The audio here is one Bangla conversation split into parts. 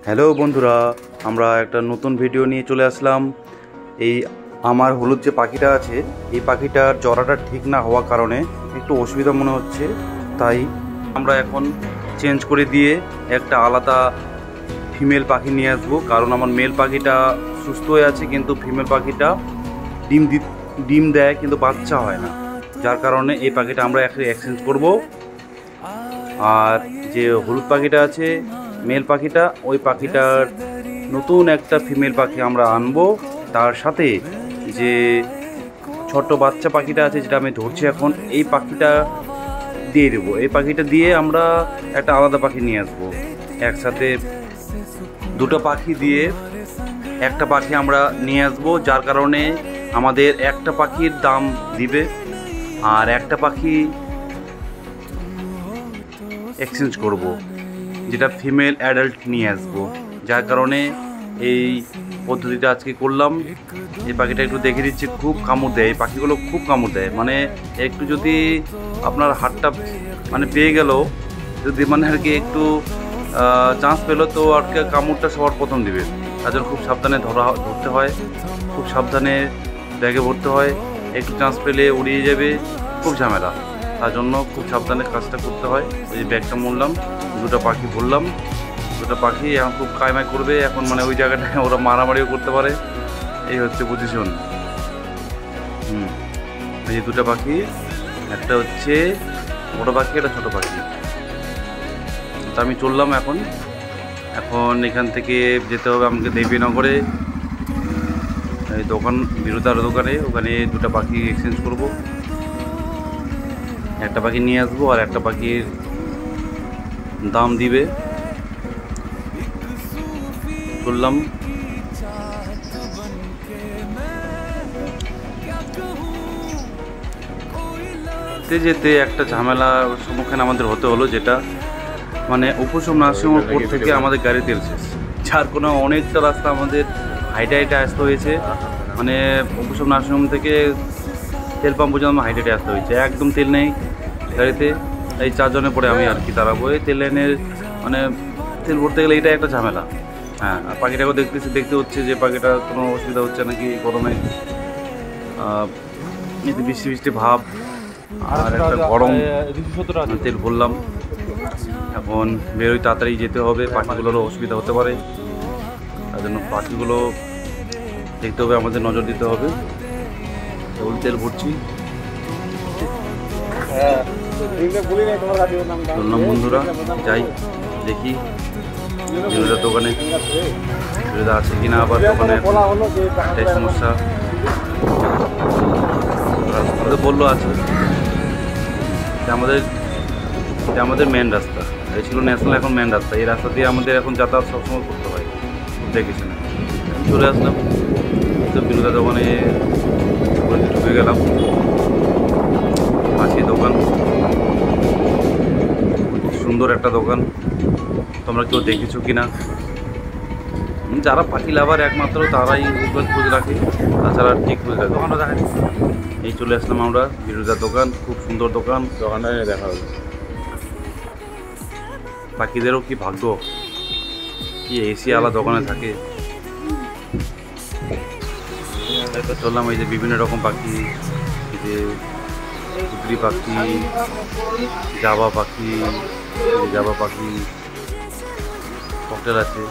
হ্যালো বন্ধুরা, আমরা একটা নতুন ভিডিও নিয়ে চলে আসলাম। এই আমার হলুদ যে পাখিটা আছে, এই পাখিটার জরাটা ঠিক না হওয়ার কারণে একটু অসুবিধা মনে হচ্ছে। তাই আমরা এখন চেঞ্জ করে দিয়ে একটা আলাদা ফিমেল পাখি নিয়ে আসবো। কারণ আমার মেল পাখিটা সুস্থ হয়ে আছে, কিন্তু ফিমেল পাখিটা ডিম দেয় কিন্তু বাচ্চা হয় না, যার কারণে এই পাখিটা আমরা এক্সচেঞ্জ করব। আর যে হলুদ পাখিটা আছে, মেল পাখিটা, ওই পাখিটার নতুন একটা ফিমেল পাখি আমরা আনবো। তার সাথে যে ছোট বাচ্চা পাখিটা আছে, যেটা আমি ধরছি এখন, এই পাখিটা দিয়ে দেবো। এই পাখিটা দিয়ে আমরা একটা আলাদা পাখি নিয়ে আসবো। একসাথে দুটো পাখি দিয়ে একটা পাখি আমরা নিয়ে আসবো, যার কারণে আমাদের একটা পাখির দাম দিবে আর একটা পাখি এক্সচেঞ্জ করব, যেটা ফিমেল অ্যাডাল্ট নিয়ে আসবো। যার কারণে এই পদ্ধতিটা আজকে করলাম। এই পাখিটা একটু দেখে দিচ্ছি, খুব কামড় দেয়। এই পাখিগুলো খুব কামড় দেয়, মানে একটু যদি আপনার হাতটা মানে পেয়ে গেল, যদি মানে আর কি একটু চান্স পেলো, তো আর কি কামড়টা সবার প্রথম দিবে। তার জন্য খুব সাবধানে ধরতে হয়, খুব সাবধানে ব্যাগে ভরতে হয়। একটু চান্স পেলে উড়িয়ে যাবে, খুব ঝামেলা। তার জন্য খুব সাবধানে কাজটা করতে হয়। ওই যে ব্যাগটা মুড়লাম, দুটো পাখি ভরলাম। দুটো পাখি এখন খুব কায়মাই করবে, এখন মানে ওই জায়গাটায় ওরা মারামারিও করতে পারে। এই হচ্ছে পজিশন। এই যে দুটো পাখি, একটা হচ্ছে বড় পাখি, একটা ছোটো পাখি। তো আমি চললাম এখন এখান থেকে যেতে হবে আমাকে দেবীনগরে, এই দোকান বিরুদার দোকানে। ওখানে দুটো পাখি এক্সচেঞ্জ করব। একটা পাখি নিয়ে আসবো আর একটা পাখির দাম দিবে। চললাম। যেতে একটা ঝামেলার সম্মুখীন আমাদের হতে হলো, যেটা মানে উপশম নার্সিংহোমের পর থেকে আমাদের গাড়ি তেল শেষ। যার কোনো অনেকটা রাস্তা আমাদের হাইটে আসতে হয়েছে। মানে উপশম নার্সিংহোম থেকে তেল পাম্প পর্যন্ত হাইটে আসতে হয়েছে, একদম তেল নেই গাড়িতে। এই 4 জনের পরে আমি আর কি দাঁড়াবো। এই তেল লাইনের মানে তেল ভরতে গেলে এটা একটা ঝামেলা। হ্যাঁ, আর পাখিটাকেও দেখতে হচ্ছে যে পাখিটা কোনো অসুবিধা হচ্ছে নাকি গরমে। এতে বৃষ্টি ভাব আর একটা গরম। তেল ভরলাম, এখন বেরোই, তাড়াতাড়ি যেতে হবে। পাখিগুলোরও অসুবিধা হতে পারে, তার জন্য পাখিগুলো দেখতে হবে, আমাদের নজর দিতে হবে। তেল ভরছি। চললাম বন্ধুরা, যাই দেখি বিরুদার দোকানে বিরুদা আছে কিনা। আবার দোকানে একটাই সমস্যা, বললো আছে। আমাদের মেন রাস্তা, এই ছিল ন্যাশনাল, এখন মেন রাস্তা। এই রাস্তা দিয়ে আমাদের এখন যাতায়াত সবসময় করতে হয়, দেখেছি না। চলে আসলাম তো বিরুদার দোকানে, ঢুকে গেলাম। পাশে দোকান, সুন্দর একটা দোকান। তোমরা কেউ দেখেছো কিনা? যারা পাখি লাভার একমাত্র তারাই খোঁজ রাখে, তাছাড়া ঠিক খোঁজ রাখে। দোকানটা দেখা যাচ্ছে। এই চলে আসলাম আমরা বিরুদার দোকান, খুব সুন্দর দোকান। দোকানটা দেখা হলো। পাখিদেরও কি ভাগ্য, কি এসি আলা দোকানে থাকে। চললাম, এই যে বিভিন্ন রকম পাখি, যে কুদরি পাখি, জাবা পাখি, ককটেল আছে।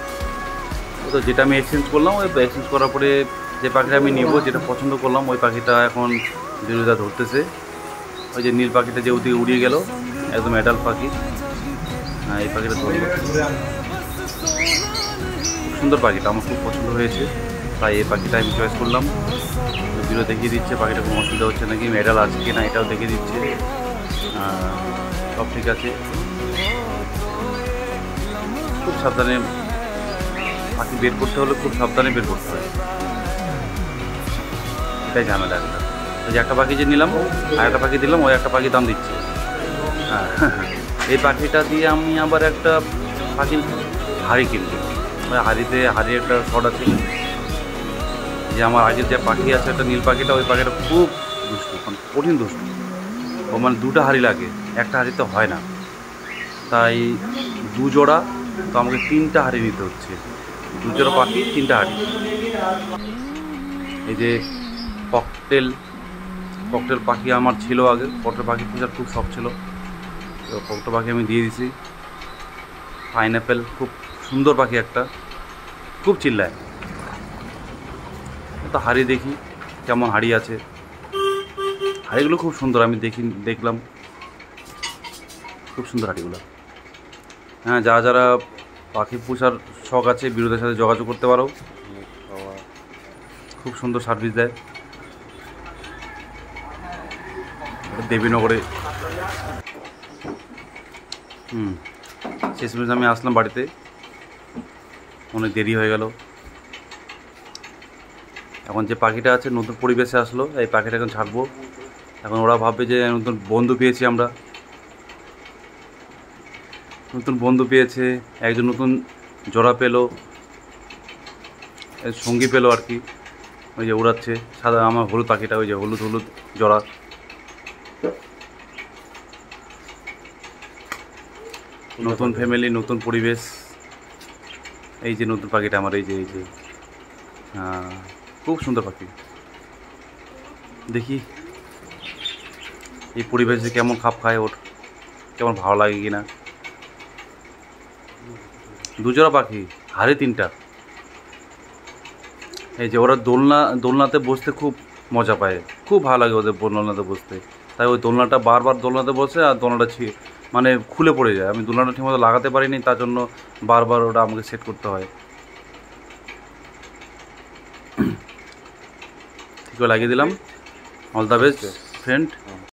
তো যেটা আমি এক্সচেঞ্জ করলাম, ওই এক্সচেঞ্জ করার পরে যে পাখিটা আমি নিব, যেটা পছন্দ করলাম, ওই পাখিটা এখন বিরুদা ধরতেছে। ওই যে নীল পাখিটা যে ওদিকে উড়িয়ে গেল, একদম অ্যাডাল্ট পাখি। হ্যাঁ, এই পাখিটা ধরলো। খুব সুন্দর পাখিটা, আমার খুব পছন্দ হয়েছে, তাই এই পাখিটা আমি চয়েস করলাম। বিরু দেখিয়ে দিচ্ছে পাখিটা কোনো অসুবিধা হচ্ছে নাকি, মেডাল আছে কি না এটাও দেখিয়ে দিচ্ছে। সব ঠিক আছে। খুব সাবধানে পাখি বের করতে হলে খুব সাবধানে বের করতে হয়, এটাই ঝামেলা একটা। ওই যে একটা পাখি যে নিলাম আর একটা পাখি দিলাম, ওই একটা পাখি দাম দিচ্ছে। হ্যাঁ, এই পাখিটা দিয়ে আমি আবার একটা পাখির হাড়ি কিনবো। ওই হাড়ির একটা শট আছে। যে আমার আগের যে পাখি আছে, একটা নীল পাখিটা, ওই পাখিটা খুব দুষ্টু, মানে কঠিন দুষ্টু। ও মানে দুটো হাড়ি লাগে, একটা হাড়িতে হয় না। তাই 2 জোড়া তো আমাকে 3টা হাঁড়ি নিতে হচ্ছে, 2 জোড়া পাখি 3টা হাঁড়ি। এই যে ককটেল পাখি আমার ছিল আগে, ককটেল পাখি খোঁজার খুব শখ ছিল, তো ককটেল পাখি আমি দিয়ে দিছি। পাইনঅ্যাপেল খুব সুন্দর পাখি একটা, খুব চিল্লায়। তো হাঁড়ি দেখি কেমন হাঁড়ি আছে, হাঁড়িগুলো খুব সুন্দর, আমি দেখলাম খুব সুন্দর হাঁড়িগুলো। হ্যাঁ, যারা পাখি পোষার শখ আছে বিরুদের সাথে যোগাযোগ করতে পারো, খুব সুন্দর সার্ভিস দেয়। দেবীনগরে শেষমেশ আমি আসলাম বাড়িতে, অনেক দেরি হয়ে গেল। এখন যে পাখিটা আছে নতুন পরিবেশে আসলো, এই পাখিটা এখন ছাড়বো। এখন ওরা ভাববে যে নতুন বন্ধু পেয়েছি আমরা, নতুন বন্ধু পেয়েছে, একজন নতুন জোড়া পেলো, সঙ্গী পেলো আর কি। ওই যে উড়াচ্ছে সাদা আমার হলুদ পাখিটা, ওই যে হলুদ জোড়া। নতুন ফ্যামিলি, নতুন পরিবেশ। এই যে নতুন পাখিটা আমার, এই যে হ্যাঁ, খুব সুন্দর পাখি। দেখি এই পরিবেশে কেমন খাপ খায়, ওর কেমন ভালো লাগে কিনা। 2 জোড়া পাখি, হাড়ি 3টা। এই যে ওরা দোলনাতে বসতে খুব মজা পায়, খুব ভালো লাগে ওদের দোলনাতে বসতে। তাই ওই দোলনাটা বারবার দোলনাতে বসে, আর দোলনাটা মানে খুলে পড়ে যায়। আমি দোলনাটা ঠিকমতো লাগাতে পারিনি, তার জন্য বারবার ওটা আমাকে সেট করতে হয়। ঠিক লাগিয়ে দিলাম। All the best friend.